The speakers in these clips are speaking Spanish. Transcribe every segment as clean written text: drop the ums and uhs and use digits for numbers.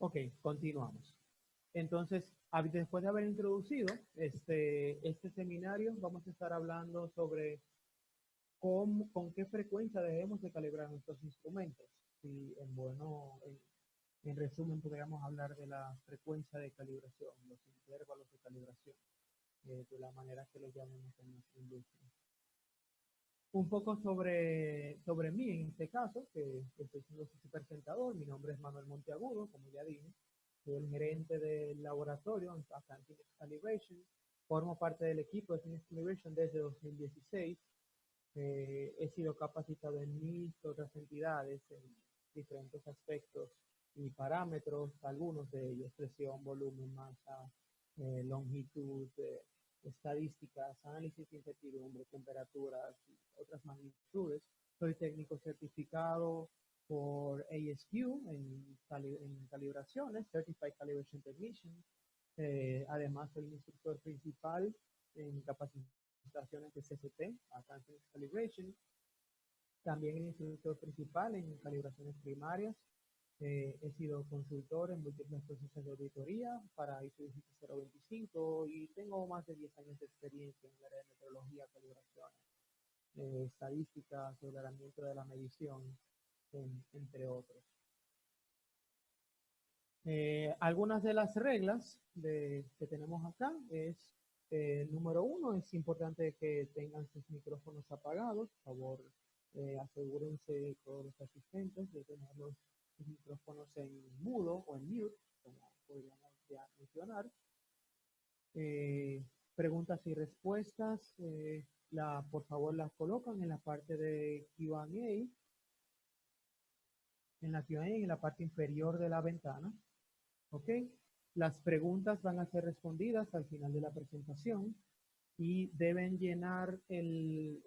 Ok, continuamos. Entonces, después de haber introducido este seminario, vamos a estar hablando sobre con qué frecuencia debemos de calibrar nuestros instrumentos. Y en resumen, podríamos hablar de la frecuencia de calibración, los intervalos de calibración, de la manera que lo llamemos en nuestra industria. Un poco sobre mí en este caso, que estoy siendo su presentador. Mi nombre es Manuel Monteagudo, como ya dije. Soy el gerente del laboratorio acá en Phoenix Calibration. Formo parte del equipo de Phoenix Calibration desde 2016. He sido capacitado en mis otras entidades en diferentes aspectos y parámetros, algunos de ellos: presión, volumen, masa, longitud, estadísticas, análisis de incertidumbre, temperaturas y otras magnitudes. Soy técnico certificado por ASQ en calibraciones, Certified Calibration Technician. Además, soy instructor principal en capacitaciones de CCT, Advanced Calibration. También el instructor principal en calibraciones primarias. He sido consultor en múltiples procesos de auditoría para ISO 17025 y tengo más de 10 años de experiencia en el área de metrología, calibraciones, estadística, aceleramiento de la medición, entre otros. Algunas de las reglas que tenemos acá es, número 1, es importante que tengan sus micrófonos apagados. Por favor, asegúrense todos los asistentes de tener los micrófonos en mudo o en mute, como podríamos ya mencionar. Preguntas y respuestas, por favor las colocan en la parte de Q&A, en la parte inferior de la ventana. ¿Ok? Las preguntas van a ser respondidas al final de la presentación y deben llenar el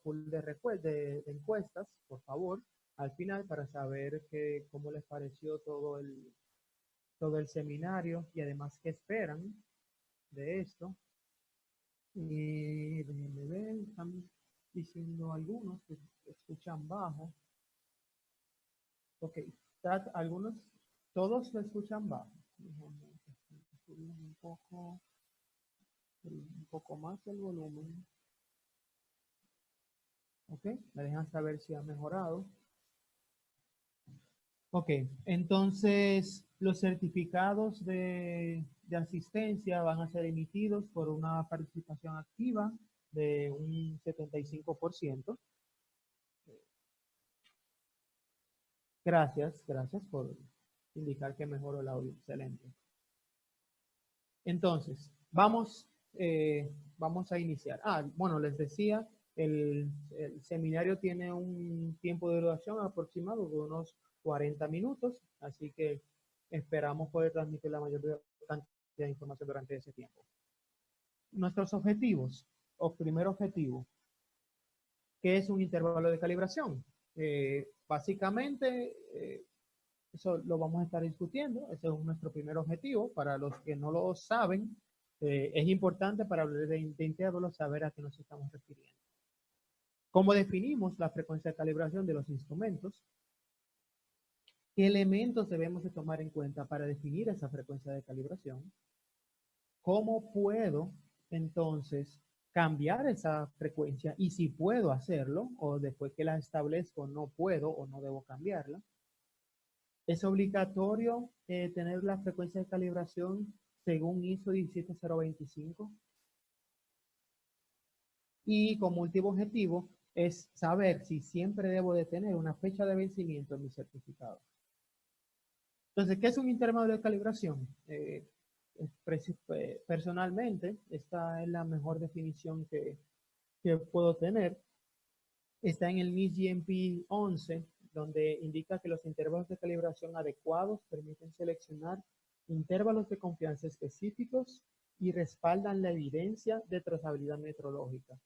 pool de encuestas, por favor, al final, para saber cómo les pareció todo el seminario y además qué esperan de esto. Y déjenme ver, están diciendo algunos que escuchan bajo. Ok, algunos, todos se escuchan bajo. Déjame un poco más el volumen. Ok, me dejan saber si ha mejorado. Ok, entonces los certificados de asistencia van a ser emitidos por una participación activa de un 75%. Gracias por indicar que mejoró el audio. Excelente. Entonces, vamos a iniciar. Bueno, les decía, el seminario tiene un tiempo de duración aproximado de unos 40 minutos, así que esperamos poder transmitir la mayor cantidad de información durante ese tiempo. Nuestros objetivos, o primer objetivo, ¿qué es un intervalo de calibración? Básicamente, eso lo vamos a estar discutiendo. Ese es nuestro primer objetivo. Para los que no lo saben, es importante para hablar de intervalos saber a qué nos estamos refiriendo. ¿Cómo definimos la frecuencia de calibración de los instrumentos? ¿Qué elementos debemos de tomar en cuenta para definir esa frecuencia de calibración? ¿Cómo puedo entonces cambiar esa frecuencia? Y si puedo hacerlo, o después que la establezco no puedo o no debo cambiarla. ¿Es obligatorio tener la frecuencia de calibración según ISO 17025? Y como último objetivo es saber si siempre debo de tener una fecha de vencimiento en mi certificado. Entonces, ¿qué es un intervalo de calibración? Personalmente, esta es la mejor definición que puedo tener. Está en el NIST GMP 11, donde indica que los intervalos de calibración adecuados permiten seleccionar intervalos de confianza específicos y respaldan la evidencia de trazabilidad metrológica.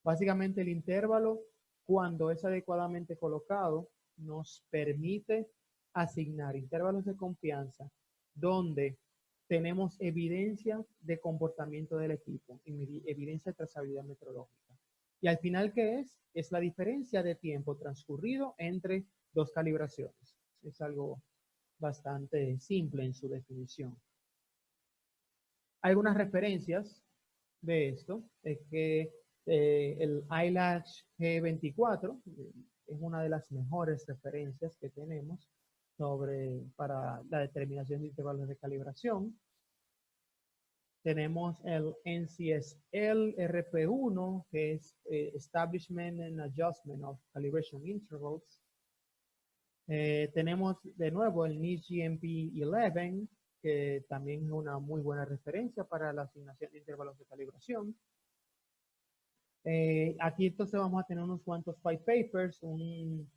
Básicamente, el intervalo, cuando es adecuadamente colocado, nos permite asignar intervalos de confianza donde tenemos evidencia de comportamiento del equipo, evidencia de trazabilidad metrológica. Y al final, ¿qué es? Es la diferencia de tiempo transcurrido entre dos calibraciones. Es algo bastante simple en su definición. Algunas referencias de esto es que el ILAC G24 es una de las mejores referencias que tenemos para la determinación de intervalos de calibración. Tenemos el NCSL RP1, que es Establishment and Adjustment of Calibration Intervals. Tenemos de nuevo el NIST GMP 11, que también es una muy buena referencia para la asignación de intervalos de calibración. Aquí entonces vamos a tener unos cuantos white papers, un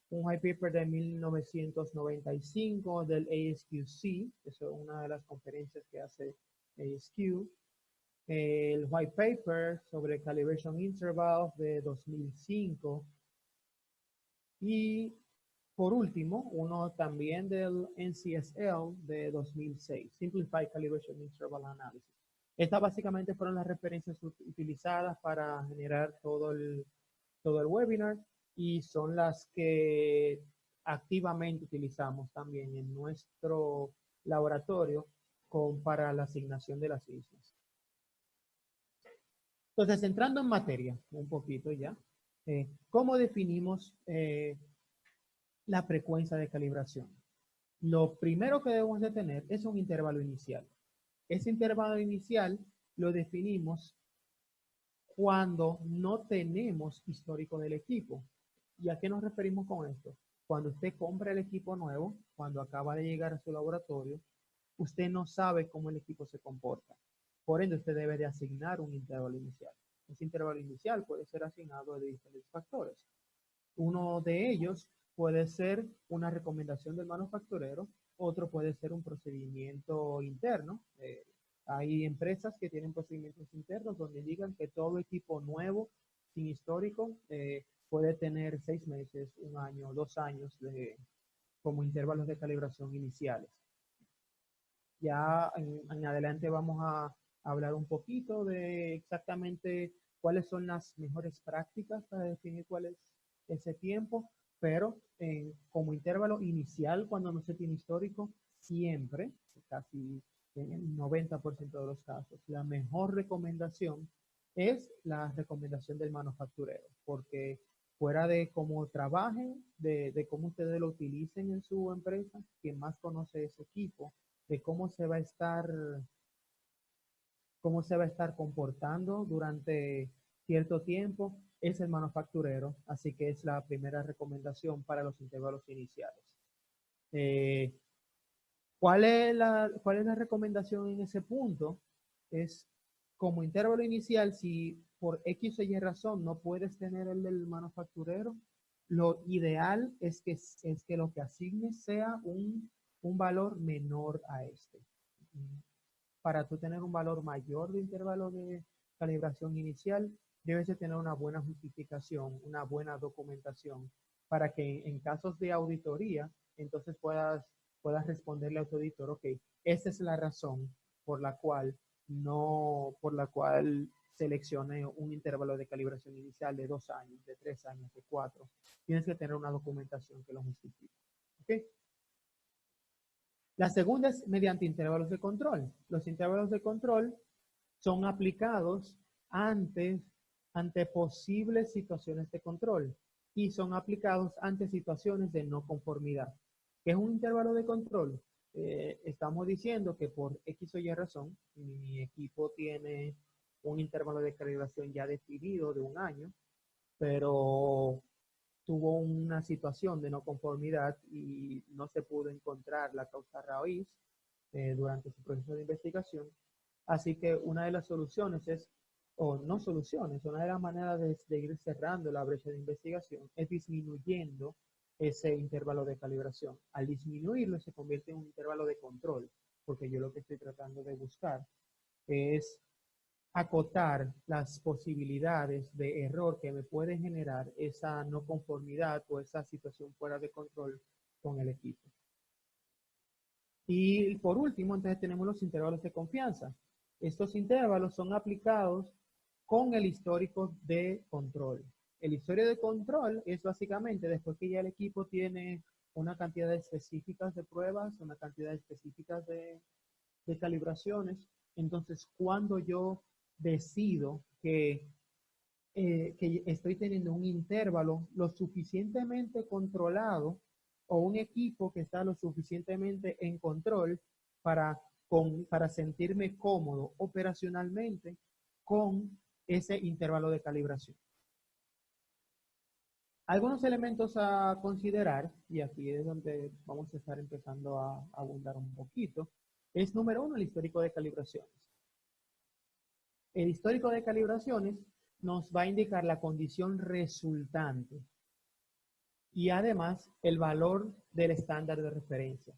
white paper de 1995 del ASQC, que es una de las conferencias que hace ASQ. El white paper sobre calibration intervals de 2005. Y por último, uno también del NCSL de 2006, Simplified Calibration Interval Analysis. Estas básicamente fueron las referencias utilizadas para generar todo el webinar y son las que activamente utilizamos también en nuestro laboratorio para la asignación de las mismas. Entonces, entrando en materia un poquito ya, ¿cómo definimos la frecuencia de calibración? Lo primero que debemos de tener es un intervalo inicial. Ese intervalo inicial lo definimos cuando no tenemos histórico del equipo. ¿Y a qué nos referimos con esto? Cuando usted compra el equipo nuevo, cuando acaba de llegar a su laboratorio, usted no sabe cómo el equipo se comporta. Por ende, usted debe de asignar un intervalo inicial. Ese intervalo inicial puede ser asignado de diferentes factores. Uno de ellos puede ser una recomendación del manufacturero, otro puede ser un procedimiento interno. Hay empresas que tienen procedimientos internos donde indican que todo equipo nuevo, sin histórico, puede tener 6 meses, 1 año, 2 años como intervalos de calibración iniciales. Ya en adelante vamos a hablar un poquito de exactamente cuáles son las mejores prácticas para definir cuál es ese tiempo, pero como intervalo inicial, cuando no se tiene histórico, siempre, casi en el 90% de los casos, la mejor recomendación es la recomendación del manufacturero, porque fuera de cómo trabajen, de cómo ustedes lo utilicen en su empresa, quien más conoce ese equipo, de cómo se va a estar comportando durante cierto tiempo, es el manufacturero, así que es la primera recomendación para los intervalos iniciales. ¿Cuál es la recomendación en ese punto? Es como intervalo inicial, si por X o Y razón no puedes tener el del manufacturero, lo ideal es que lo que asignes sea un valor menor a este. Para tú tener un valor mayor de intervalo de calibración inicial, debes de tener una buena justificación, una buena documentación, para que en casos de auditoría, entonces puedas responderle a tu auditor, ok, esa es la razón por la cual seleccione un intervalo de calibración inicial de 2 años, de 3 años, de 4. Tienes que tener una documentación que lo justifique. ¿Ok? La segunda es mediante intervalos de control. Los intervalos de control son aplicados ante posibles situaciones de control y son aplicados ante situaciones de no conformidad. ¿Qué es un intervalo de control? Estamos diciendo que por X o Y razón, mi equipo tiene un intervalo de calibración ya definido de 1 año, pero tuvo una situación de no conformidad y no se pudo encontrar la causa raíz durante su proceso de investigación. Así que una de las soluciones es, o no soluciones, una de las maneras de ir cerrando la brecha de investigación es disminuyendo ese intervalo de calibración. Al disminuirlo se convierte en un intervalo de control, porque yo lo que estoy tratando de buscar es acotar las posibilidades de error que me puede generar esa no conformidad o esa situación fuera de control con el equipo. Y por último, entonces tenemos los intervalos de confianza. Estos intervalos son aplicados con el histórico de control. El histórico de control es básicamente después que ya el equipo tiene una cantidad específica de pruebas, una cantidad específica de calibraciones. Entonces, cuando yo decido que estoy teniendo un intervalo lo suficientemente controlado o un equipo que está lo suficientemente en control para, para sentirme cómodo operacionalmente con ese intervalo de calibración. Algunos elementos a considerar, y aquí es donde vamos a estar empezando a abundar un poquito, es número uno, el histórico de calibraciones. El histórico de calibraciones nos va a indicar la condición resultante y además el valor del estándar de referencia.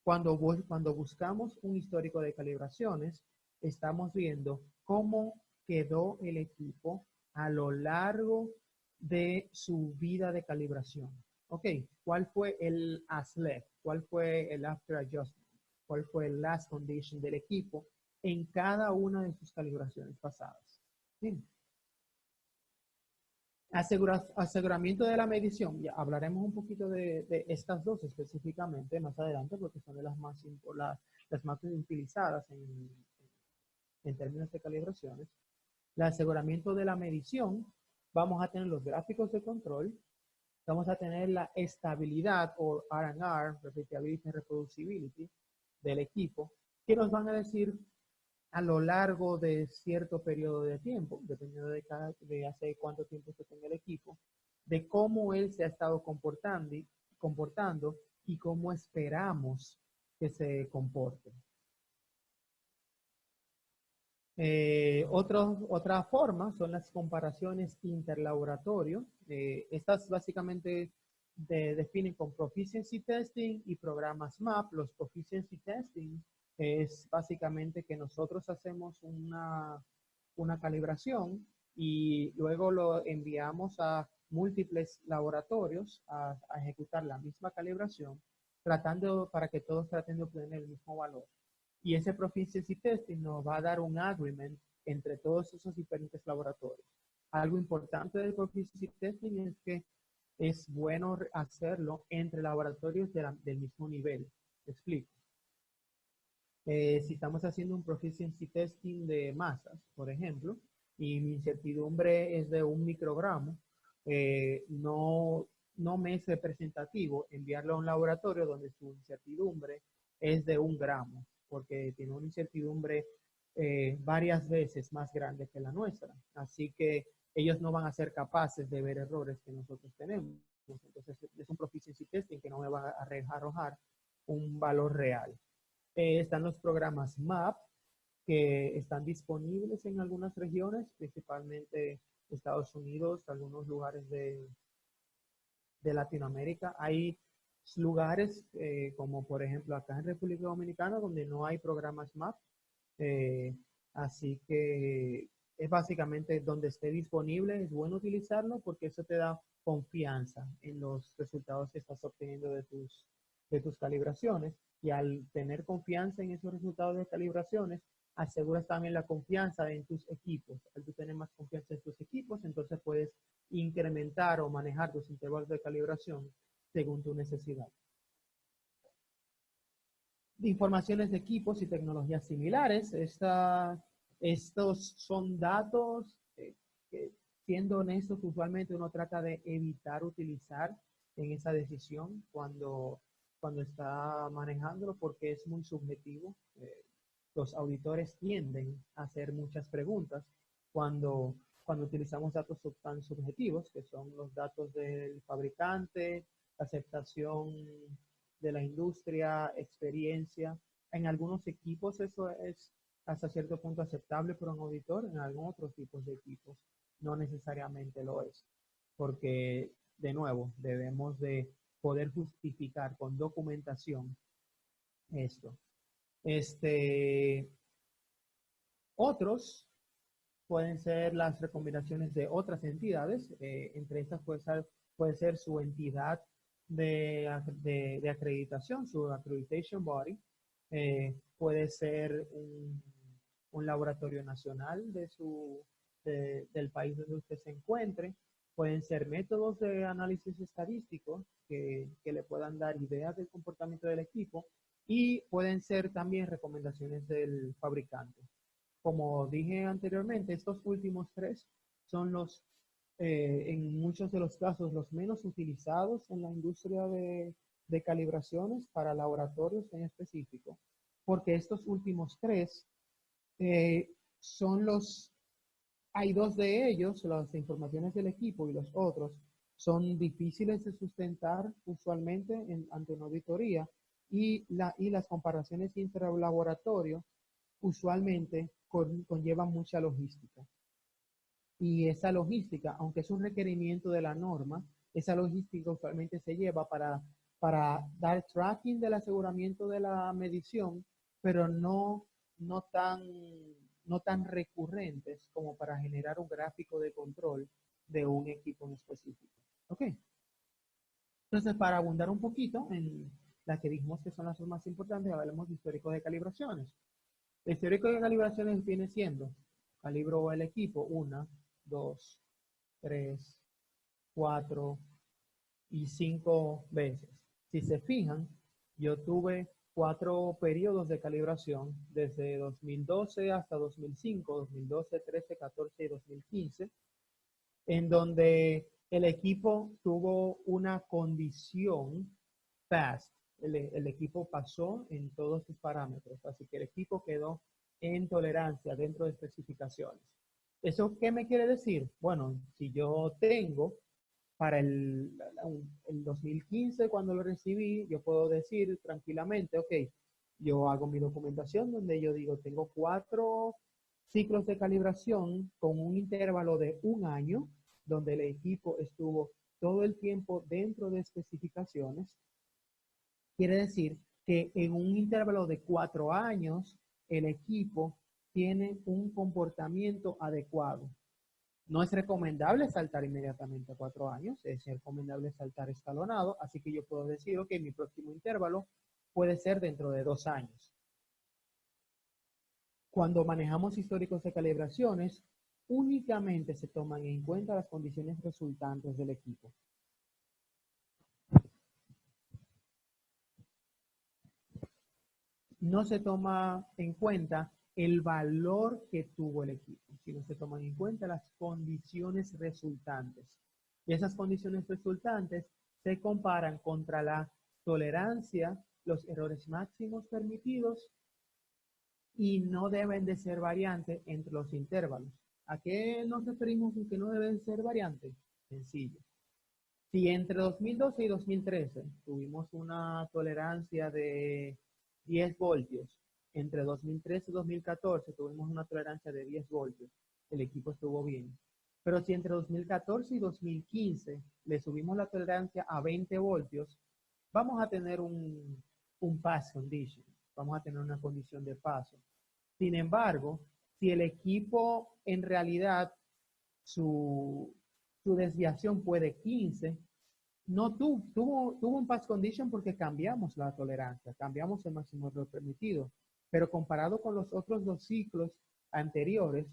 Cuando buscamos un histórico de calibraciones, estamos viendo cómo quedó el equipo a lo largo de su vida de calibración. Ok, ¿cuál fue el as left? ¿Cuál fue el after adjustment? ¿Cuál fue el last condition del equipo en cada una de sus calibraciones pasadas? Bien. Aseguramiento de la medición. Ya hablaremos un poquito de estas dos específicamente más adelante porque son de las más utilizadas en términos de calibraciones. El aseguramiento de la medición. Vamos a tener los gráficos de control. Vamos a tener la estabilidad o R&R, Repeatability and Reproducibility del equipo, que nos van a decir a lo largo de cierto periodo de tiempo, dependiendo de hace cuánto tiempo se tenga el equipo, de cómo él se ha estado comportando y cómo esperamos que se comporte. Otra forma son las comparaciones interlaboratorio. Estas básicamente definen con proficiency testing y programas MAP. Los proficiency testing es básicamente que nosotros hacemos una calibración y luego lo enviamos a múltiples laboratorios a ejecutar la misma calibración, para que todos traten de obtener el mismo valor. Y ese proficiency testing nos va a dar un agreement entre todos esos diferentes laboratorios. Algo importante del proficiency testing es que es bueno hacerlo entre laboratorios del mismo nivel. Te explico. Si estamos haciendo un proficiency testing de masas, por ejemplo, y mi incertidumbre es de 1 microgramo, no me es representativo enviarlo a un laboratorio donde su incertidumbre es de 1 gramo, porque tiene una incertidumbre varias veces más grande que la nuestra. Así que ellos no van a ser capaces de ver errores que nosotros tenemos. Entonces es un proficiency testing que no me va a arrojar un valor real. Están los programas MAP que están disponibles en algunas regiones, principalmente Estados Unidos, algunos lugares de Latinoamérica. Hay lugares como por ejemplo acá en República Dominicana donde no hay programas MAP. Así que es básicamente donde esté disponible, es bueno utilizarlo porque eso te da confianza en los resultados que estás obteniendo de tus calibraciones. Y al tener confianza en esos resultados de calibraciones, aseguras también la confianza en tus equipos. Al tú tener más confianza en tus equipos, entonces puedes incrementar o manejar tus intervalos de calibración según tu necesidad. Informaciones de equipos y tecnologías similares. Estos son datos que, siendo honestos, usualmente uno trata de evitar utilizar en esa decisión cuando está manejándolo porque es muy subjetivo. Los auditores tienden a hacer muchas preguntas cuando utilizamos datos tan subjetivos, que son los datos del fabricante, la aceptación de la industria, experiencia. En algunos equipos eso es hasta cierto punto aceptable por un auditor, en algunos otros tipos de equipos no necesariamente lo es, porque de nuevo debemos de poder justificar con documentación esto. Otros pueden ser las recomendaciones de otras entidades, entre estas puede ser su entidad de acreditación, su accreditation body, puede ser un laboratorio nacional del país donde usted se encuentre, pueden ser métodos de análisis estadístico que le puedan dar ideas del comportamiento del equipo y pueden ser también recomendaciones del fabricante. Como dije anteriormente, estos últimos tres son en muchos de los casos, los menos utilizados en la industria de calibraciones para laboratorios en específico, porque estos últimos tres son hay dos de ellos, las informaciones del equipo, y los otros son difíciles de sustentar usualmente ante una auditoría, y las comparaciones interlaboratorio usualmente conllevan mucha logística. Y esa logística, aunque es un requerimiento de la norma, esa logística usualmente se lleva para dar tracking del aseguramiento de la medición, pero no tan, no tan recurrentes como para generar un gráfico de control de un equipo en específico. ¿Ok? Entonces, para abundar un poquito en las que dijimos que son las más importantes, hablemos de histórico de calibraciones. El histórico de calibraciones viene siendo, calibro el equipo 1, 2, 3, 4 y 5 veces. Si se fijan, yo tuve 4 periodos de calibración desde 2012 hasta 2005, 2012, 13, 14 y 2015, en donde el equipo tuvo una condición fast. El equipo pasó en todos sus parámetros, así que el equipo quedó en tolerancia dentro de especificaciones. ¿Eso qué me quiere decir? Bueno, si yo tengo para el 2015, cuando lo recibí, yo puedo decir tranquilamente, ok, yo hago mi documentación donde yo digo, tengo 4 ciclos de calibración con un intervalo de 1 año, donde el equipo estuvo todo el tiempo dentro de especificaciones. Quiere decir que en un intervalo de 4 años, el equipo tiene un comportamiento adecuado. No es recomendable saltar inmediatamente a 4 años, es recomendable saltar escalonado, así que yo puedo decir, ok, mi próximo intervalo puede ser dentro de 2 años. Cuando manejamos históricos de calibraciones, únicamente se toman en cuenta las condiciones resultantes del equipo. No se toma en cuenta el valor que tuvo el equipo, sino se toman en cuenta las condiciones resultantes. Y esas condiciones resultantes se comparan contra la tolerancia, los errores máximos permitidos, y no deben de ser variantes entre los intervalos. ¿A qué nos referimos con que no deben ser variantes? Sencillo. Si entre 2012 y 2013 tuvimos una tolerancia de 10 voltios, entre 2013 y 2014 tuvimos una tolerancia de 10 voltios, el equipo estuvo bien. Pero si entre 2014 y 2015 le subimos la tolerancia a 20 voltios, vamos a tener un pass condition, vamos a tener una condición de paso. Sin embargo, si el equipo en realidad su desviación fue de 15, no tuvo un pass condition porque cambiamos la tolerancia, cambiamos el máximo error permitido, pero comparado con los otros 2 ciclos anteriores,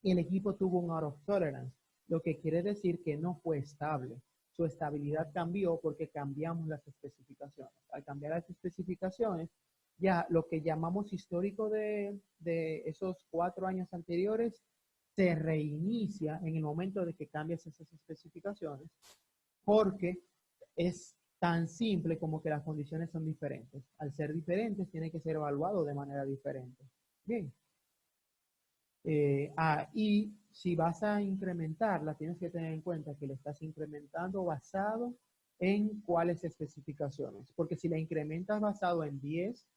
el equipo tuvo un out of tolerance, lo que quiere decir que no fue estable. Su estabilidad cambió porque cambiamos las especificaciones. Al cambiar las especificaciones, ya lo que llamamos histórico de esos 4 años anteriores se reinicia en el momento de que cambias esas especificaciones, porque es tan simple como que las condiciones son diferentes. Al ser diferentes, tiene que ser evaluado de manera diferente. Bien. Y si vas a incrementarla, tienes que tener en cuenta que le estás incrementando basado en cuáles especificaciones. Porque si la incrementas basado en 10,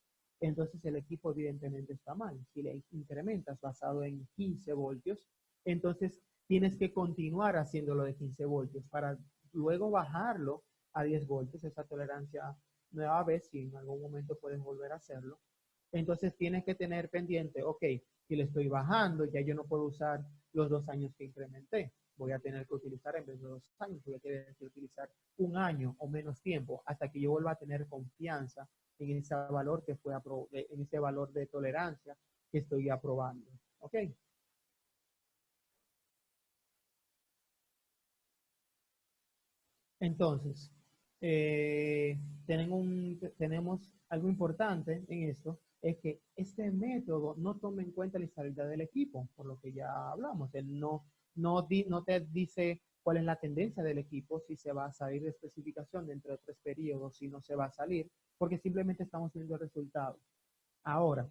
entonces el equipo evidentemente está mal. Si le incrementas basado en 15 voltios, entonces tienes que continuar haciéndolo de 15 voltios para luego bajarlo a 10 voltios, esa tolerancia nueva vez, si en algún momento puedes volver a hacerlo. Entonces tienes que tener pendiente, ok, si le estoy bajando, ya yo no puedo usar los 2 años que incrementé. Voy a tener que utilizar, en vez de 2 años, voy a tener que utilizar 1 año o menos tiempo hasta que yo vuelva a tener confianza en ese valor que fue en ese valor de tolerancia que estoy aprobando. ¿Ok? Entonces, tenemos algo importante en esto, es que este método no toma en cuenta la estabilidad del equipo, por lo que ya hablamos. Él no te dice cuál es la tendencia del equipo, si se va a salir de especificación dentro de 3 periodos, si no se va a salir, porque simplemente estamos viendo el resultado. Ahora,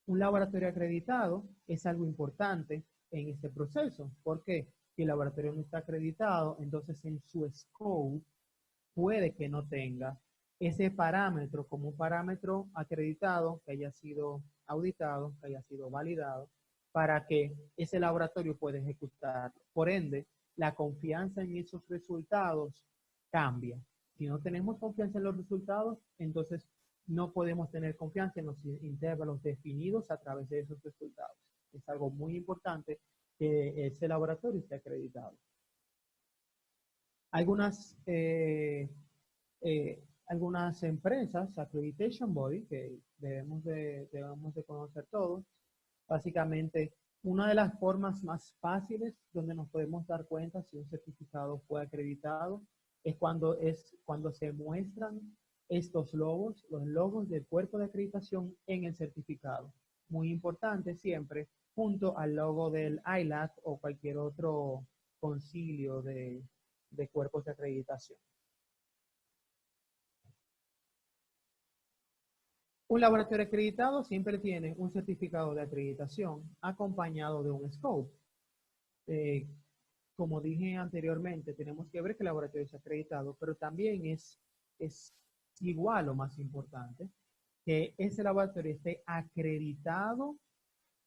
un laboratorio acreditado es algo importante en este proceso. ¿Por qué? Si el laboratorio no está acreditado, entonces en su scope puede que no tenga ese parámetro como un parámetro acreditado, que haya sido auditado, que haya sido validado, para que ese laboratorio pueda ejecutarlo. Por ende, la confianza en esos resultados cambia. Si no tenemos confianza en los resultados, entonces no podemos tener confianza en los intervalos definidos a través de esos resultados. Es algo muy importante que ese laboratorio esté acreditado. Algunas empresas, Accreditation Body, que debemos de conocer todos, básicamente una de las formas más fáciles donde nos podemos dar cuenta si un certificado fue acreditado es cuando se muestran estos logos, los logos del cuerpo de acreditación en el certificado. Muy importante siempre, junto al logo del ILAC o cualquier otro concilio de cuerpos de acreditación. Un laboratorio acreditado siempre tiene un certificado de acreditación acompañado de un scope. Como dije anteriormente, tenemos que ver que el laboratorio es acreditado, pero también es igual o más importante que ese laboratorio esté acreditado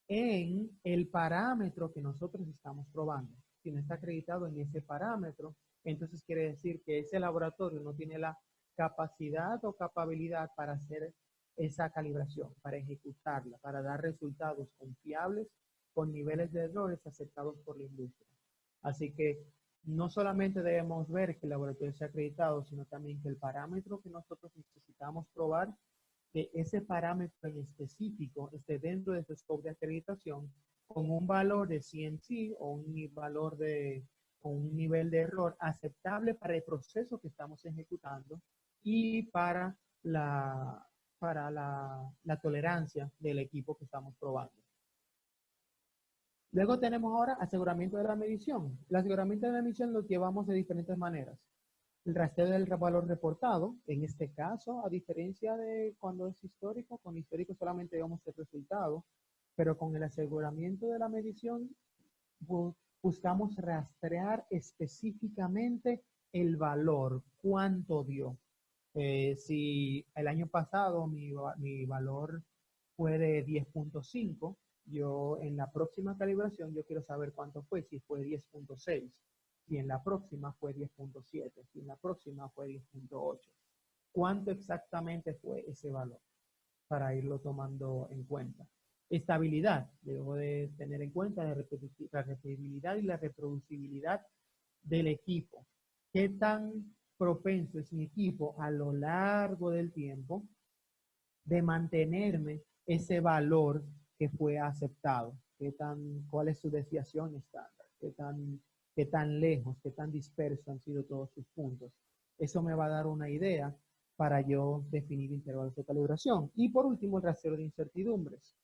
en el parámetro que nosotros estamos probando. Si no está acreditado en ese parámetro, entonces quiere decir que ese laboratorio no tiene la capacidad o capacidad para hacer esa calibración, para ejecutarla, para dar resultados confiables con niveles de errores aceptados por la industria. Así que no solamente debemos ver que el laboratorio sea acreditado, sino también que el parámetro que nosotros necesitamos probar, que ese parámetro en específico esté dentro de su scope de acreditación con un valor de CNC o un nivel de error aceptable para el proceso que estamos ejecutando y para la tolerancia del equipo que estamos probando. Luego tenemos ahora aseguramiento de la medición. El aseguramiento de la medición lo llevamos de diferentes maneras. El rastreo del valor reportado, en este caso, a diferencia de cuando es histórico, con histórico solamente vemos el resultado, pero con el aseguramiento de la medición buscamos rastrear específicamente el valor, cuánto dio. Si el año pasado mi valor fue de 10.5, yo en la próxima calibración yo quiero saber cuánto fue, si fue 10.6, si en la próxima fue 10.7, si en la próxima fue 10.8. ¿Cuánto exactamente fue ese valor? Para irlo tomando en cuenta. Estabilidad, debo de tener en cuenta la repetibilidad y la reproducibilidad del equipo. ¿Qué tan propenso es mi equipo a lo largo del tiempo de mantenerme ese valor que fue aceptado? ¿Cuál es su desviación estándar? ¿Qué tan lejos, qué tan dispersos han sido todos sus puntos? Eso me va a dar una idea para yo definir intervalos de calibración. Y por último, el rastreo de incertidumbres,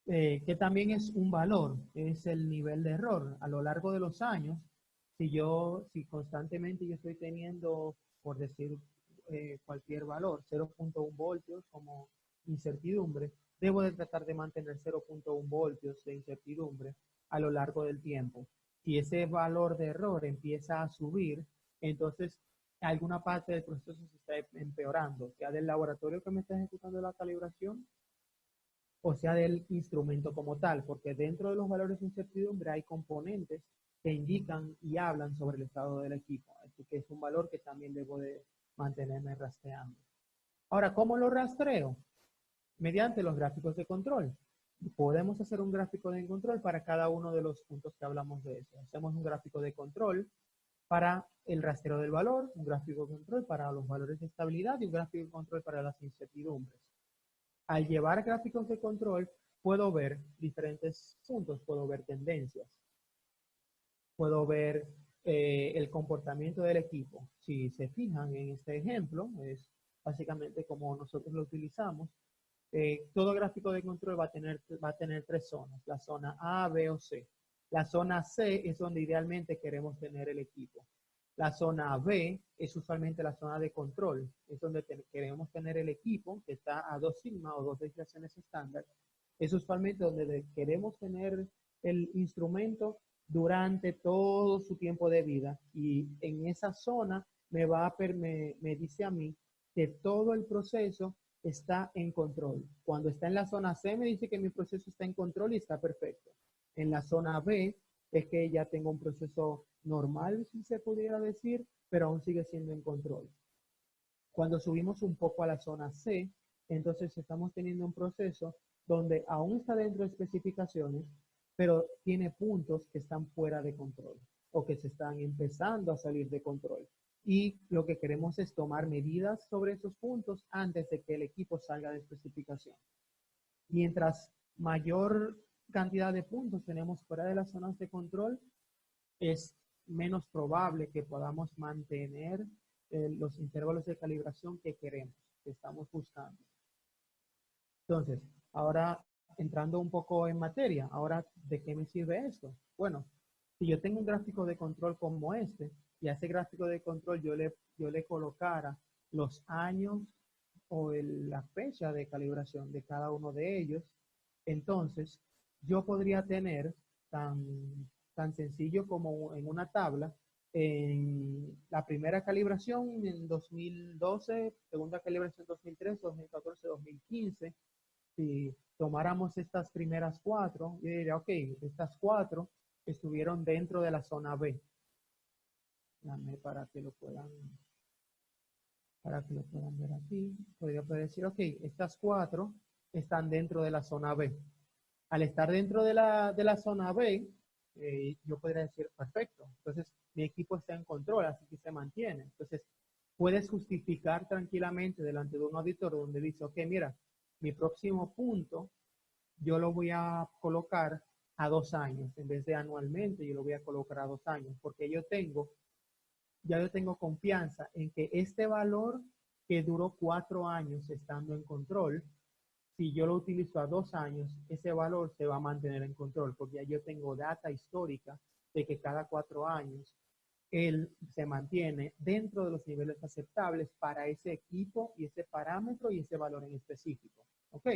que también es un valor, es el nivel de error. A lo largo de los años, si constantemente yo estoy teniendo, por decir cualquier valor, 0.1 voltios como incertidumbre, debo de tratar de mantener 0.1 voltios de incertidumbre a lo largo del tiempo. Si ese valor de error empieza a subir, entonces alguna parte del proceso se está empeorando, sea del laboratorio que me está ejecutando la calibración o sea del instrumento como tal, porque dentro de los valores de incertidumbre hay componentes que indican y hablan sobre el estado del equipo. Así que es un valor que también debo de mantenerme rastreando. Ahora, ¿cómo lo rastreo? Mediante los gráficos de control. Podemos hacer un gráfico de control para cada uno de los puntos que hablamos de eso. Hacemos un gráfico de control para el rastreo del valor, un gráfico de control para los valores de estabilidad y un gráfico de control para las incertidumbres. Al llevar gráficos de control, puedo ver diferentes puntos, puedo ver tendencias, puedo ver el comportamiento del equipo. Si se fijan en este ejemplo, es básicamente como nosotros lo utilizamos. Todo gráfico de control va a tener tres zonas, la zona A, B o C. La zona C es donde idealmente queremos tener el equipo. La zona B es usualmente la zona de control, es donde queremos tener el equipo que está a 2 sigma o 2 desviaciones estándar. Es usualmente donde queremos tener el instrumento durante todo su tiempo de vida, y en esa zona me dice a mí que todo el proceso está en control. Cuando está en la zona C me dice que mi proceso está en control y está perfecto. En la zona B es que ya tengo un proceso normal, si se pudiera decir, pero aún sigue siendo en control. Cuando subimos un poco a la zona C, entonces estamos teniendo un proceso donde aún está dentro de especificaciones, pero tiene puntos que están fuera de control o que se están empezando a salir de control. Y lo que queremos es tomar medidas sobre esos puntos antes de que el equipo salga de especificación. Mientras mayor cantidad de puntos tenemos fuera de las zonas de control, es menos probable que podamos mantener los intervalos de calibración que queremos, que estamos buscando. Entonces, ahora entrando un poco en materia, ahora, ¿de qué me sirve esto? Bueno, si yo tengo un gráfico de control como este, y a ese gráfico de control yo le colocara los años o la fecha de calibración de cada uno de ellos, entonces yo podría tener tan sencillo como en una tabla, en la primera calibración en 2012, segunda calibración en 2013, 2014, 2015. Si tomáramos estas primeras cuatro, yo diría, ok, estas cuatro estuvieron dentro de la zona B. Dame para que lo puedan ver aquí. Podría decir, ok, estas cuatro están dentro de la zona B. Al estar dentro de la zona B, yo podría decir, perfecto, entonces mi equipo está en control, así que se mantiene. Entonces, puedes justificar tranquilamente delante de un auditor donde dice, ok, mira, mi próximo punto yo lo voy a colocar a 2 años, en vez de anualmente, yo lo voy a colocar a 2 años, porque ya yo tengo confianza en que este valor que duró 4 años estando en control, si yo lo utilizo a 2 años, ese valor se va a mantener en control, porque ya yo tengo data histórica de que cada 4 años él se mantiene dentro de los niveles aceptables para ese equipo y ese parámetro y ese valor en específico. ¿Ok?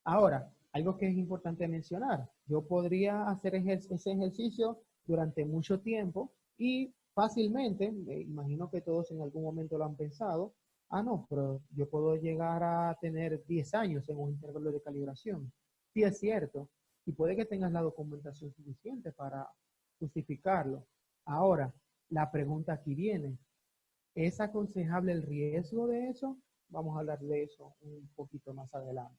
Ahora, algo que es importante mencionar, yo podría hacer ese ejercicio durante mucho tiempo y fácilmente, me imagino que todos en algún momento lo han pensado, no, pero yo puedo llegar a tener 10 años en un intervalo de calibración. Sí es cierto, y puede que tengas la documentación suficiente para justificarlo. Ahora, la pregunta aquí viene, ¿es aconsejable el riesgo de eso? Vamos a hablar de eso un poquito más adelante.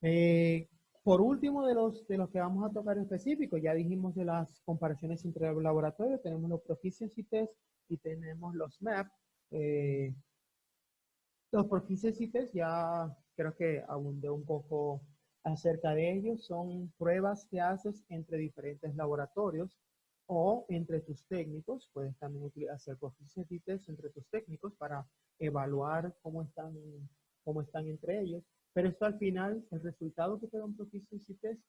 Eh, por último, de los que vamos a tocar específicos, ya dijimos de las comparaciones entre laboratorios, tenemos los Proficiency Test y tenemos los MAP. Los Proficiency Test ya creo que abundé un poco acerca de ellos. Son pruebas que haces entre diferentes laboratorios o entre tus técnicos. Puedes también hacer Proficiency Test entre tus técnicos para evaluar cómo están entre ellos. Pero esto al final, el resultado que te da un Proficiency Test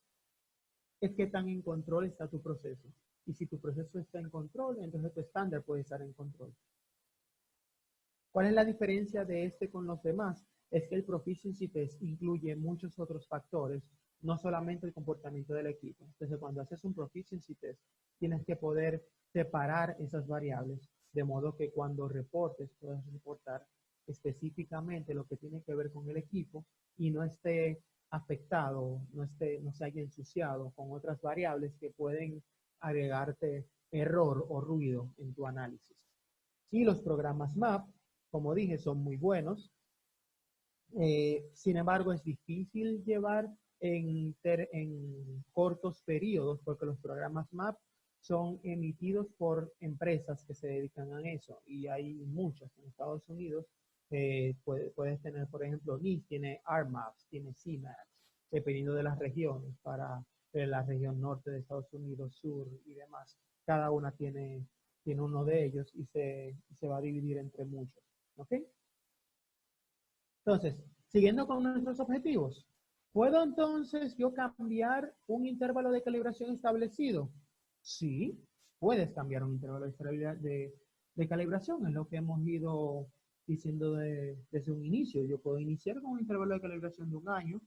es qué tan en control está tu proceso. Y si tu proceso está en control, entonces tu estándar puede estar en control. ¿Cuál es la diferencia de este con los demás? Es que el Proficiency Test incluye muchos otros factores, no solamente el comportamiento del equipo. Entonces, cuando haces un Proficiency Test, tienes que poder separar esas variables, de modo que cuando reportes, puedas reportar específicamente lo que tiene que ver con el equipo y no esté afectado, no se haya ensuciado con otras variables que pueden agregarte error o ruido en tu análisis. Y los programas MAP, como dije, son muy buenos. Sin embargo, es difícil llevar en cortos periodos porque los programas MAP son emitidos por empresas que se dedican a eso y hay muchas en Estados Unidos. Puedes tener, por ejemplo, NIST tiene RMAPs, tiene CMAPs, dependiendo de las regiones, para la región norte de Estados Unidos, sur y demás. Cada una tiene uno de ellos y se va a dividir entre muchos. ¿Ok? Entonces, siguiendo con nuestros objetivos, ¿puedo entonces yo cambiar un intervalo de calibración establecido? Sí, puedes cambiar un intervalo de calibración, es lo que hemos ido diciendo desde un inicio. Yo puedo iniciar con un intervalo de calibración de un año,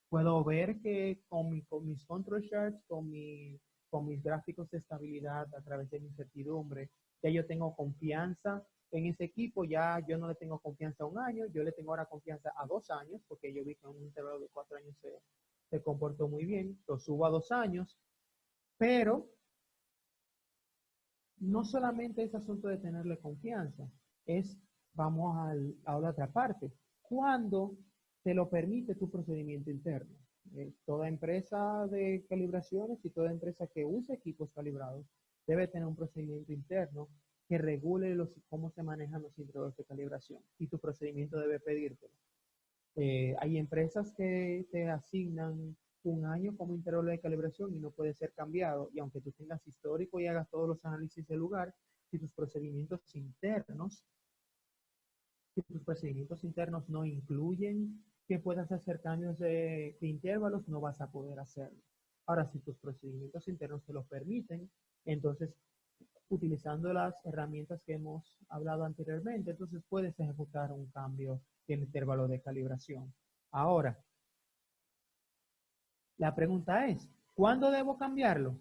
puedo ver que con mis control charts, con mis gráficos de estabilidad a través de mi incertidumbre, ya yo tengo confianza en ese equipo. Ya yo no le tengo confianza a un año, yo le tengo ahora confianza a 2 años, porque yo vi que en un intervalo de 4 años se comportó muy bien, lo subo a 2 años, pero no solamente es asunto de tenerle confianza, vamos a la otra parte, cuando te lo permite tu procedimiento interno. Toda empresa de calibraciones y toda empresa que use equipos calibrados debe tener un procedimiento interno que regule cómo se manejan los intervalos de calibración, y tu procedimiento debe pedírtelo. Hay empresas que te asignan un año como intervalo de calibración y no puede ser cambiado, y aunque tú tengas histórico y hagas todos los análisis del lugar, si tus procedimientos internos, si tus procedimientos internos no incluyen que puedas hacer cambios de intervalos, no vas a poder hacerlo. Ahora, si tus procedimientos internos te lo permiten, entonces, utilizando las herramientas que hemos hablado anteriormente, entonces puedes ejecutar un cambio en intervalo de calibración. Ahora, la pregunta es, ¿cuándo debo cambiarlo?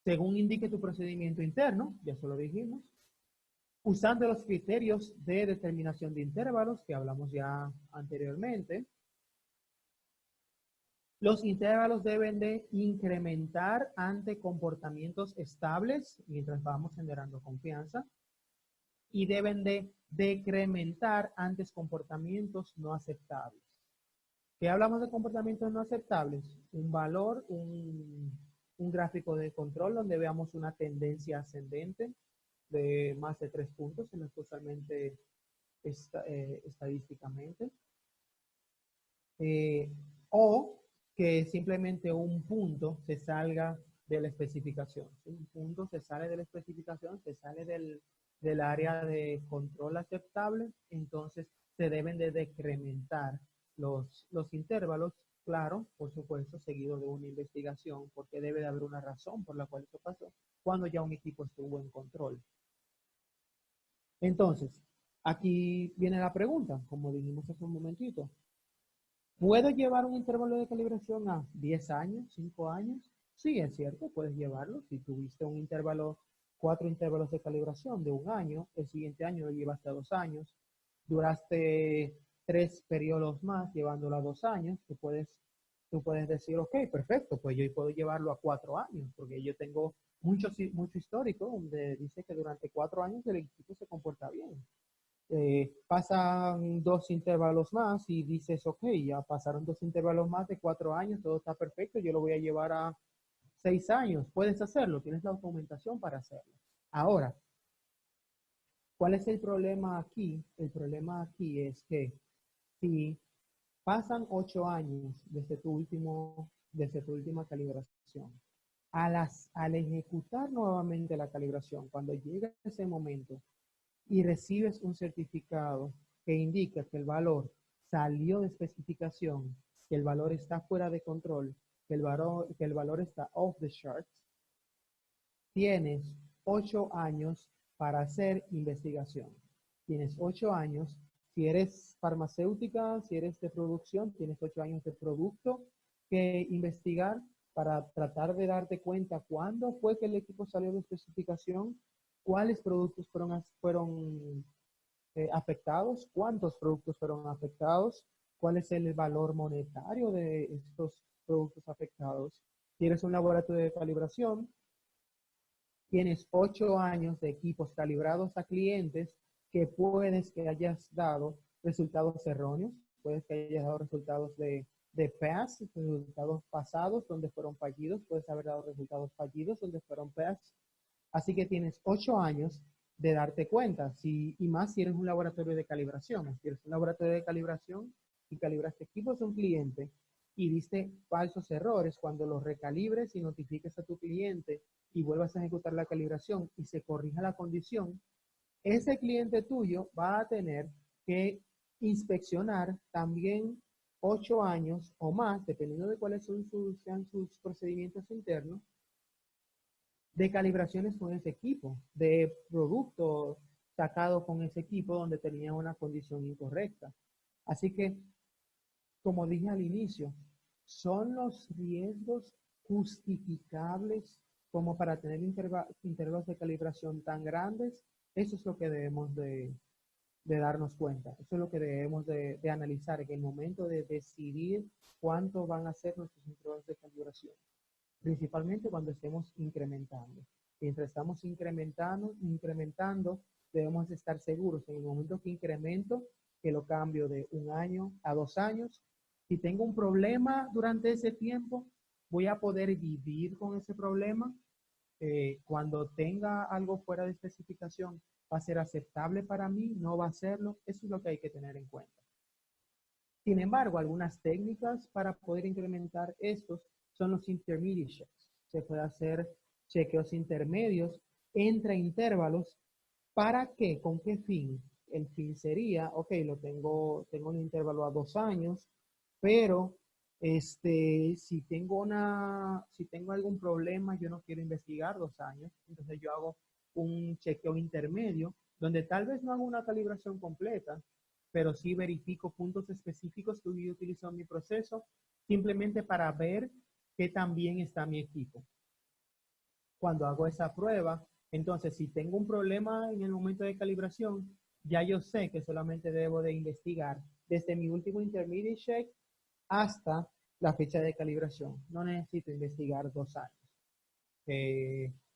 Según indique tu procedimiento interno, ya se lo dijimos, usando los criterios de determinación de intervalos que hablamos ya anteriormente. Los intervalos deben de incrementar ante comportamientos estables mientras vamos generando confianza, y deben de decrementar ante comportamientos no aceptables. ¿Qué hablamos de comportamientos no aceptables? Un valor, un gráfico de control donde veamos una tendencia ascendente de más de 3 puntos, en usualmente estadísticamente, o que simplemente un punto se salga de la especificación. Un punto se sale de la especificación, se sale del área de control aceptable, entonces se deben de decrementar los intervalos, claro, por supuesto, seguido de una investigación, porque debe de haber una razón por la cual eso pasó, cuando ya un equipo estuvo en control. Entonces, aquí viene la pregunta, como dijimos hace un momentito. ¿Puedo llevar un intervalo de calibración a 10 años, 5 años? Sí, es cierto, puedes llevarlo. Si tuviste un intervalo, 4 intervalos de calibración de un año, el siguiente año lo llevaste a 2 años, duraste 3 periodos más llevándolo a 2 años, tú puedes decir, ok, perfecto, pues yo puedo llevarlo a 4 años, porque yo tengo mucho histórico donde dice que durante 4 años el equipo se comporta bien. Pasan 2 intervalos más y dices, ok, ya pasaron 2 intervalos más de 4 años, todo está perfecto, yo lo voy a llevar a 6 años. Puedes hacerlo, tienes la documentación para hacerlo. Ahora, ¿cuál es el problema aquí? El problema aquí es que si pasan 8 años desde tu última calibración, al ejecutar nuevamente la calibración, cuando llega ese momento y recibes un certificado que indica que el valor salió de especificación, que el valor está fuera de control, que el valor está off the charts, tienes 8 años para hacer investigación. Tienes 8 años. Si eres farmacéutica, si eres de producción, tienes 8 años de producto que investigar para tratar de darte cuenta cuándo fue que el equipo salió de especificación, cuáles productos fueron afectados, cuántos productos fueron afectados, cuál es el valor monetario de estos productos afectados. Si eres un laboratorio de calibración, tienes 8 años de equipos calibrados a clientes que puedes que hayas dado resultados erróneos, puedes que hayas dado resultados de pass, resultados pasados donde fueron fallidos, puedes haber dado resultados fallidos donde fueron pass. Así que tienes 8 años de darte cuenta, y más si eres un laboratorio de calibración. Si eres un laboratorio de calibración y calibraste equipos de un cliente y diste falsos errores, cuando los recalibres y notifiques a tu cliente y vuelvas a ejecutar la calibración y se corrija la condición, ese cliente tuyo va a tener que inspeccionar también 8 años o más, dependiendo de cuáles sean sus procedimientos internos, de calibraciones con ese equipo, de productos sacados con ese equipo donde tenía una condición incorrecta. Así que, como dije al inicio, son los riesgos justificables como para tener intervalos de calibración tan grandes. Eso es lo que debemos de darnos cuenta. Eso es lo que debemos de analizar en el momento de decidir cuánto van a ser nuestros intervalos de calibración, principalmente cuando estemos incrementando. Mientras estamos incrementando, debemos estar seguros en el momento que incremento, que lo cambio de 1 año a 2 años. Si tengo un problema durante ese tiempo, voy a poder vivir con ese problema. Cuando tenga algo fuera de especificación, ¿va a ser aceptable para mí? ¿No va a serlo? Eso es lo que hay que tener en cuenta. Sin embargo, algunas técnicas para poder incrementar estos son los intermediate checks. Se puede hacer chequeos intermedios entre intervalos. ¿Para qué? ¿Con qué fin? El fin sería, ok, tengo un intervalo a 2 años, pero si tengo algún problema, yo no quiero investigar 2 años, entonces yo hago un chequeo intermedio, donde tal vez no hago una calibración completa, pero sí verifico puntos específicos que yo utilizo en mi proceso, simplemente para ver qué tan bien está mi equipo. Cuando hago esa prueba, entonces si tengo un problema en el momento de calibración, ya yo sé que solamente debo de investigar desde mi último intermediate check hasta la fecha de calibración. No necesito investigar 2 años.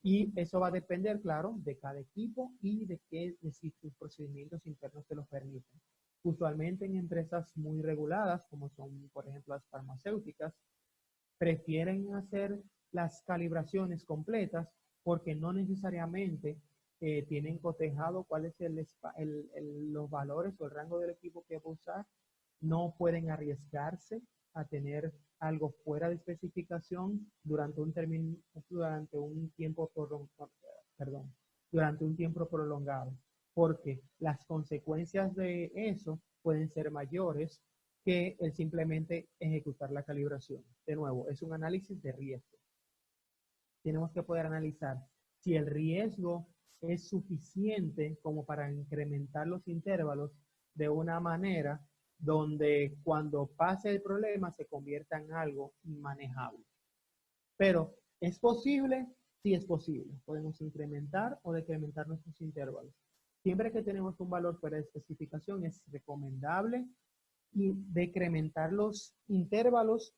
Y eso va a depender, claro, de cada equipo y de si sus procedimientos internos te lo permiten. Usualmente en empresas muy reguladas, como son, por ejemplo, las farmacéuticas, prefieren hacer las calibraciones completas porque no necesariamente tienen cotejado cuáles son los valores o el rango del equipo que va a usar. No pueden arriesgarse a tener algo fuera de especificación durante un tiempo prolongado, porque las consecuencias de eso pueden ser mayores que el simplemente ejecutar la calibración. De nuevo, es un análisis de riesgo. Tenemos que poder analizar si el riesgo es suficiente como para incrementar los intervalos de una manera donde cuando pase el problema se convierta en algo inmanejable. Pero, ¿es posible? Sí es posible. Podemos incrementar o decrementar nuestros intervalos. Siempre que tenemos un valor fuera de especificación, es recomendable y decrementar los intervalos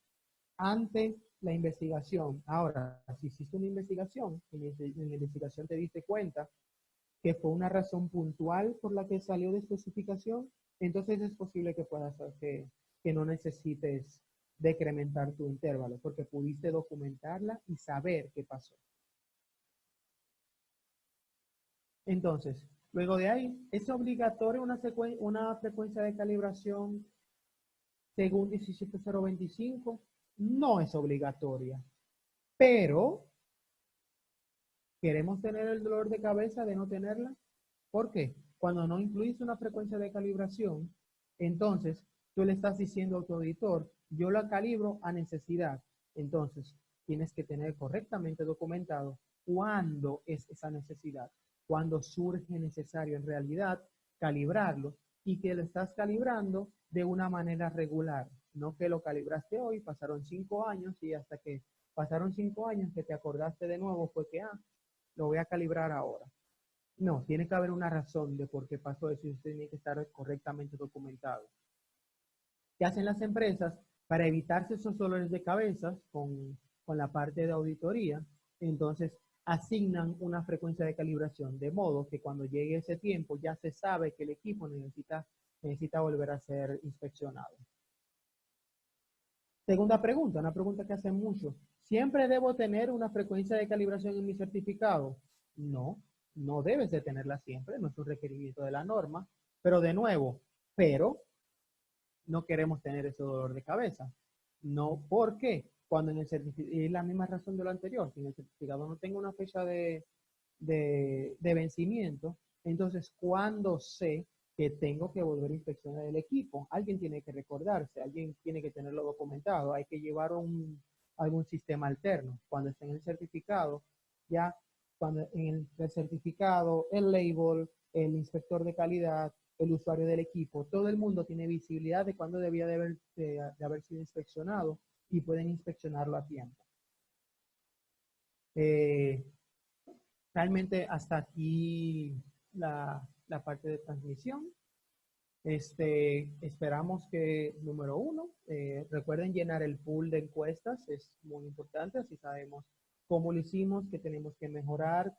ante la investigación. Ahora, si hiciste una investigación, en la investigación te diste cuenta que fue una razón puntual por la que salió de especificación, entonces es posible que puedas hacer que no necesites decrementar tu intervalo, porque pudiste documentarla y saber qué pasó. Entonces, luego de ahí, ¿es obligatoria una frecuencia de calibración según 17025? No es obligatoria, pero ¿queremos tener el dolor de cabeza de no tenerla? ¿Por qué? Cuando no incluís una frecuencia de calibración, entonces tú le estás diciendo a tu auditor, yo la calibro a necesidad. Entonces, tienes que tener correctamente documentado cuándo es esa necesidad, cuándo surge necesario en realidad calibrarlo y que lo estás calibrando de una manera regular. No que lo calibraste hoy, pasaron 5 años y hasta que pasaron 5 años que te acordaste de nuevo fue que, lo voy a calibrar ahora. No, tiene que haber una razón de por qué pasó eso y usted tiene que estar correctamente documentado. ¿Qué hacen las empresas para evitarse esos dolores de cabeza con la parte de auditoría? Entonces, asignan una frecuencia de calibración, de modo que cuando llegue ese tiempo ya se sabe que el equipo necesita volver a ser inspeccionado. Segunda pregunta, una pregunta que hacen mucho. ¿Siempre debo tener una frecuencia de calibración en mi certificado? No, no debes de tenerla siempre, no es un requerimiento de la norma, pero de nuevo, no queremos tener ese dolor de cabeza. No, ¿por qué? Cuando en el certificado, es la misma razón de lo anterior, si en el certificado no tengo una fecha de vencimiento, entonces cuando sé que tengo que volver a inspeccionar el equipo, alguien tiene que recordarse, alguien tiene que tenerlo documentado, hay que llevar algún sistema alterno. Cuando está en el certificado, ya cuando en el certificado, el label, el inspector de calidad, el usuario del equipo, todo el mundo tiene visibilidad de cuándo debía de haber sido inspeccionado y pueden inspeccionarlo a tiempo. Eh, Realmente hasta aquí la parte de transmisión. Esperamos que, número uno, recuerden llenar el pool de encuestas, es muy importante, así sabemos cómo lo hicimos, qué tenemos que mejorar,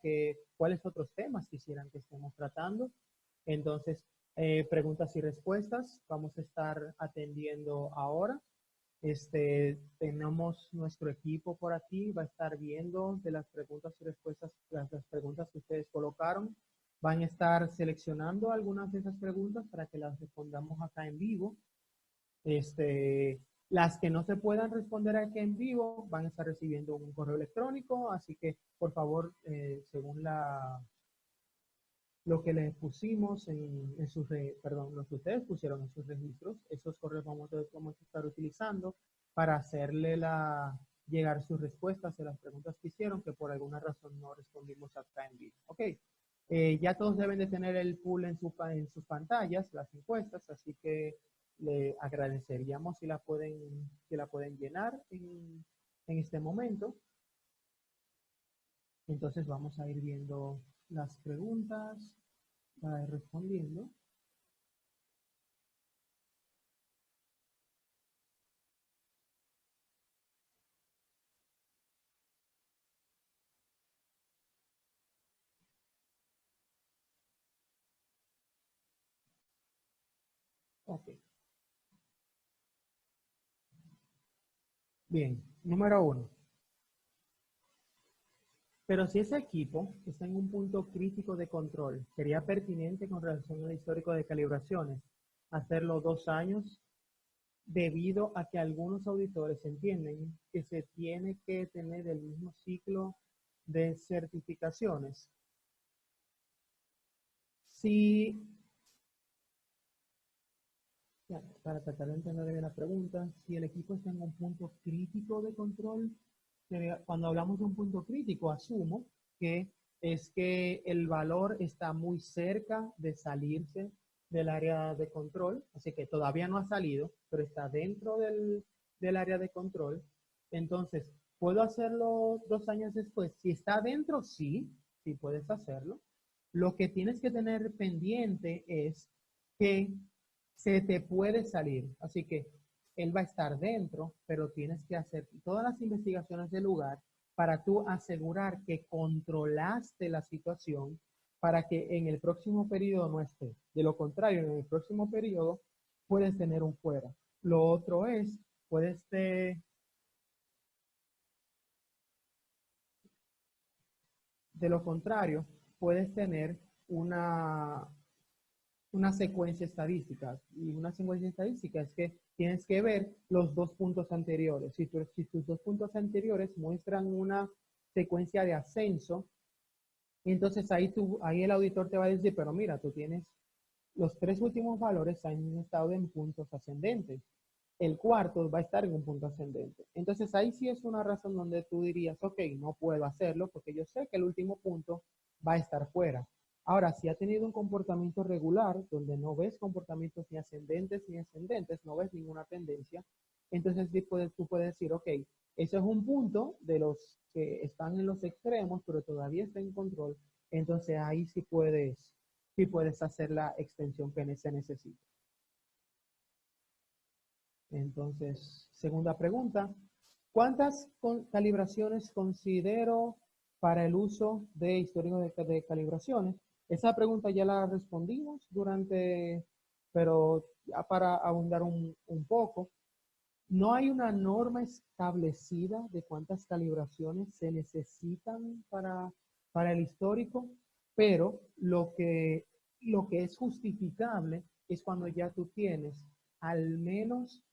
cuáles otros temas quisieran que estemos tratando. Entonces, preguntas y respuestas, vamos a estar atendiendo ahora. Tenemos nuestro equipo por aquí, va a estar viendo de las preguntas y respuestas, las preguntas que ustedes colocaron. Van a estar seleccionando algunas de esas preguntas para que las respondamos acá en vivo. Las que no se puedan responder aquí en vivo van a estar recibiendo un correo electrónico, así que por favor, según lo que les pusimos en sus, perdón, lo que ustedes pusieron en sus registros, esos correos vamos a estar utilizando para hacerle llegar sus respuestas a las preguntas que hicieron, que por alguna razón no respondimos acá en vivo. Ok, ya todos deben de tener el pool en sus pantallas, las encuestas, así que le agradeceríamos si la pueden llenar en este momento. Entonces vamos a ir viendo las preguntas para ir respondiendo. Ok, bien. Número uno. Pero si ese equipo está en un punto crítico de control, sería pertinente con relación al histórico de calibraciones hacerlo 2 años debido a que algunos auditores entienden que se tiene que tener el mismo ciclo de certificaciones. Si, ya, para tratar de entender bien la pregunta, si el equipo está en un punto crítico de control, cuando hablamos de un punto crítico, asumo que es que el valor está muy cerca de salirse del área de control, así que todavía no ha salido, pero está dentro del área de control. Entonces, ¿puedo hacerlo 2 años después? Si está dentro, sí, sí puedes hacerlo. Lo que tienes que tener pendiente es que se te puede salir. Así que él va a estar dentro, pero tienes que hacer todas las investigaciones del lugar para tú asegurar que controlaste la situación para que en el próximo periodo no esté. De lo contrario, en el próximo periodo puedes tener un fuera. Lo otro es, puedes de lo contrario, puedes tener una, una secuencia estadística. Y una secuencia estadística es que tienes que ver los 2 puntos anteriores. Si tus 2 puntos anteriores muestran una secuencia de ascenso, entonces ahí el auditor te va a decir, pero mira, tú tienes los 3 últimos valores han estado en puntos ascendentes. El cuarto va a estar en un punto ascendente. Entonces ahí sí es una razón donde tú dirías, ok, no puedo hacerlo porque yo sé que el último punto va a estar fuera. Ahora, si ha tenido un comportamiento regular, donde no ves comportamientos ni ascendentes ni ascendentes, no ves ninguna tendencia, entonces tú puedes decir, ok, eso es un punto de los que están en los extremos, pero todavía está en control. Entonces ahí sí puedes hacer la extensión que se necesita. Entonces, segunda pregunta, ¿cuántas calibraciones considero para el uso de histórico de calibraciones? Esa pregunta ya la respondimos pero ya para abundar un poco, no hay una norma establecida de cuántas calibraciones se necesitan para el histórico, pero lo que es justificable es cuando ya tú tienes al menos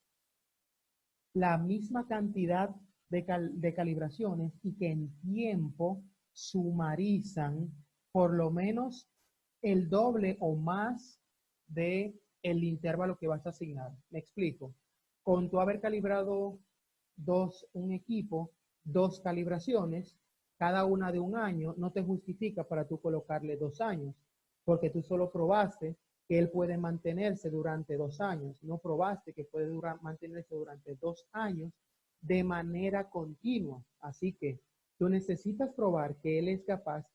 la misma cantidad de calibraciones y que en tiempo sumarizan por lo menos el doble o más de el intervalo que vas a asignar. Me explico. Con tu haber calibrado un equipo, 2 calibraciones, cada una de 1 año, no te justifica para tú colocarle 2 años, porque tú solo probaste que él puede mantenerse durante 2 años, no probaste que puede mantenerse durante 2 años de manera continua. Así que tú necesitas probar que él es capaz,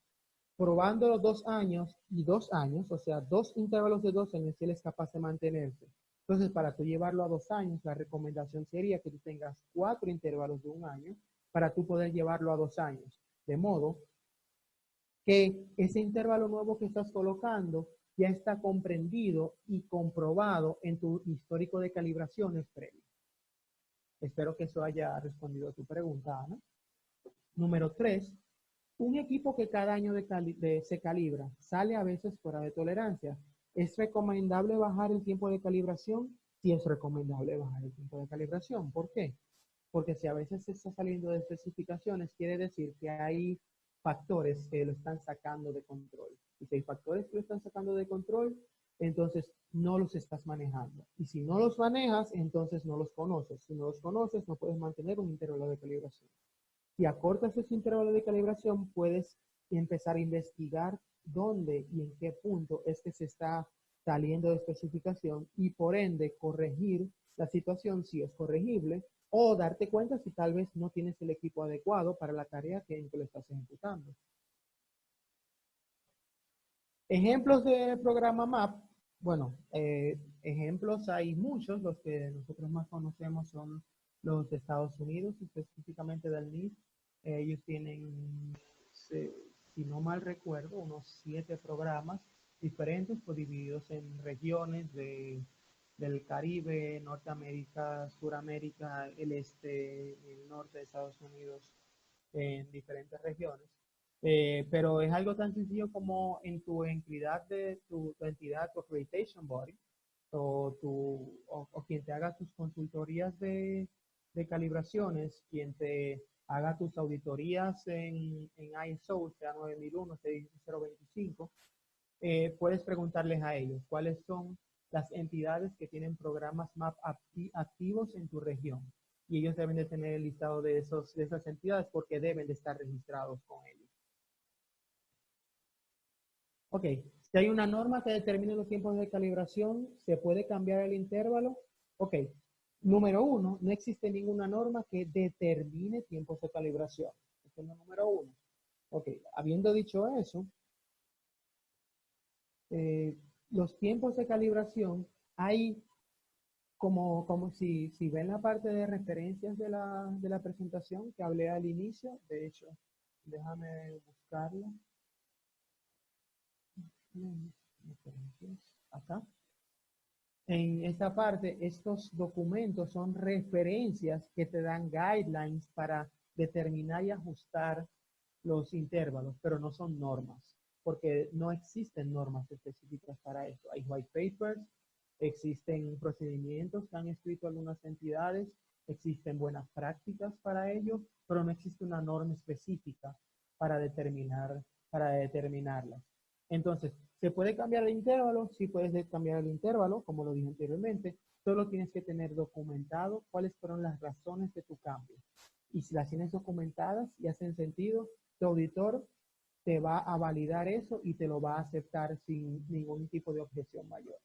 probando los 2 años y 2 años, o sea, 2 intervalos de 2 años, si él es capaz de mantenerse. Entonces, para tú llevarlo a 2 años, la recomendación sería que tú tengas 4 intervalos de 1 año para tú poder llevarlo a 2 años. De modo que ese intervalo nuevo que estás colocando ya está comprendido y comprobado en tu histórico de calibraciones previo. Espero que eso haya respondido a tu pregunta, Ana. Número 3, un equipo que cada año se calibra sale a veces fuera de tolerancia. ¿Es recomendable bajar el tiempo de calibración? Sí, es recomendable bajar el tiempo de calibración. ¿Por qué? Porque si a veces se está saliendo de especificaciones, quiere decir que hay factores que lo están sacando de control. Y si hay factores que lo están sacando de control, entonces no los estás manejando. Y si no los manejas, entonces no los conoces. Si no los conoces, no puedes mantener un intervalo de calibración. Si acortas ese intervalo de calibración, puedes empezar a investigar dónde y en qué punto es que se está saliendo de especificación y por ende corregir la situación si es corregible o darte cuenta si tal vez no tienes el equipo adecuado para la tarea que lo estás ejecutando. Ejemplos de programa MAP. Bueno, ejemplos hay muchos. Los que nosotros más conocemos son los de Estados Unidos, específicamente del NIST. Ellos tienen, si no mal recuerdo, unos 7 programas diferentes, pues, divididos en regiones del Caribe, Norteamérica, Suramérica, el este, el norte de Estados Unidos, en diferentes regiones. Pero es algo tan sencillo como en tu entidad, tu entidad, tu accreditation body, o quien te haga tus consultorías de calibraciones, quien te haga tus auditorías en ISO, sea 9001, sea 16025, puedes preguntarles a ellos cuáles son las entidades que tienen programas MAP activos en tu región. Y ellos deben de tener el listado de esas entidades porque deben de estar registrados con ellos. Ok, si hay una norma que determine los tiempos de calibración, ¿se puede cambiar el intervalo? Ok, número 1, no existe ninguna norma que determine tiempos de calibración. Este es el número 1. Ok, habiendo dicho eso, los tiempos de calibración hay como si ven la parte de referencias de la presentación que hablé al inicio. De hecho, déjame buscarlo. Acá. En esta parte, estos documentos son referencias que te dan guidelines para determinar y ajustar los intervalos, pero no son normas, porque no existen normas específicas para esto. Hay white papers, existen procedimientos que han escrito algunas entidades, existen buenas prácticas para ello, pero no existe una norma específica para determinarlas. Entonces, ¿se puede cambiar el intervalo? Sí, puedes cambiar el intervalo, como lo dije anteriormente. Solo tienes que tener documentado cuáles fueron las razones de tu cambio. Y si las tienes documentadas y hacen sentido, tu auditor te va a validar eso y te lo va a aceptar sin ningún tipo de objeción mayor.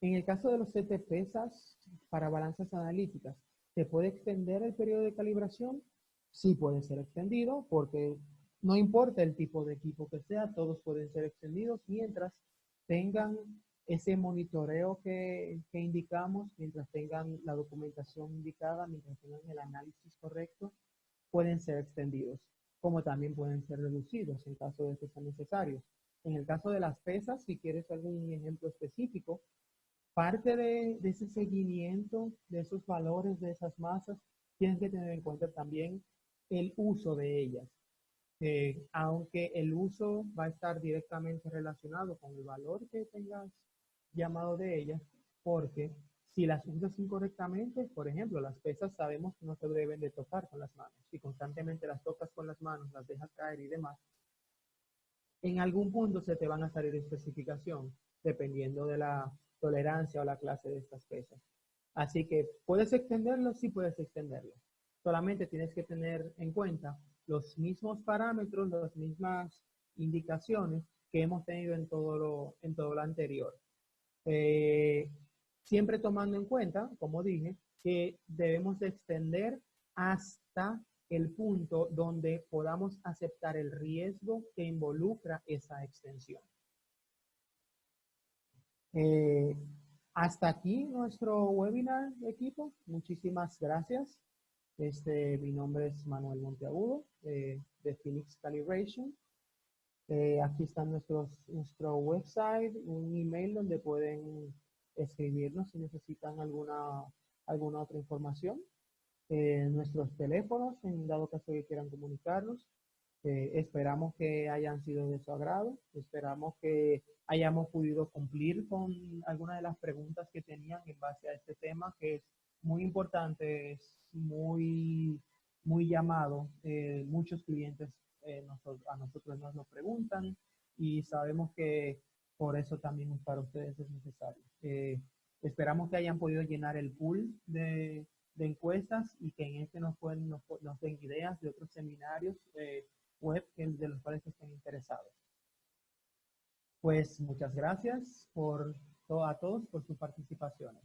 En el caso de los set de pesas para balanzas analíticas, ¿se puede extender el periodo de calibración? Sí puede ser extendido porque no importa el tipo de equipo que sea, todos pueden ser extendidos mientras tengan ese monitoreo que indicamos, mientras tengan la documentación indicada, mientras tengan el análisis correcto, pueden ser extendidos, como también pueden ser reducidos en caso de que sean necesarios. En el caso de las pesas, si quieres algún ejemplo específico, parte de ese seguimiento, de esos valores, de esas masas, tienes que tener en cuenta también el uso de ellas. Aunque el uso va a estar directamente relacionado con el valor que tengas llamado de ellas, porque Si las usas incorrectamente, por ejemplo, las pesas sabemos que no se deben de tocar con las manos. Si constantemente las tocas con las manos, las dejas caer y demás, en algún punto se te van a salir de especificación, dependiendo de la tolerancia o la clase de estas pesas. Así que puedes extenderlo, sí puedes extenderlo. Solamente tienes que tener en cuenta los mismos parámetros, las mismas indicaciones que hemos tenido en todo lo anterior. Eh, Siempre tomando en cuenta, como dije, que debemos de extender hasta el punto donde podamos aceptar el riesgo que involucra esa extensión. Eh, Hasta aquí nuestro webinar, equipo. Muchísimas gracias. Mi nombre es Manuel Monteagudo de Phoenix Calibration. Aquí está nuestro website, un email donde pueden escribirnos si necesitan alguna otra información. Nuestros teléfonos, en dado caso que quieran comunicarnos. Esperamos que hayan sido de su agrado. Esperamos que hayamos podido cumplir con algunas de las preguntas que tenían en base a este tema, que es muy importante, es muy llamado. Muchos clientes a nosotros nos lo preguntan y sabemos que por eso también para ustedes es necesario. Esperamos que hayan podido llenar el pool de encuestas y que en este nos den ideas de otros seminarios web de los cuales estén interesados. Pues muchas gracias a todos por sus participaciones.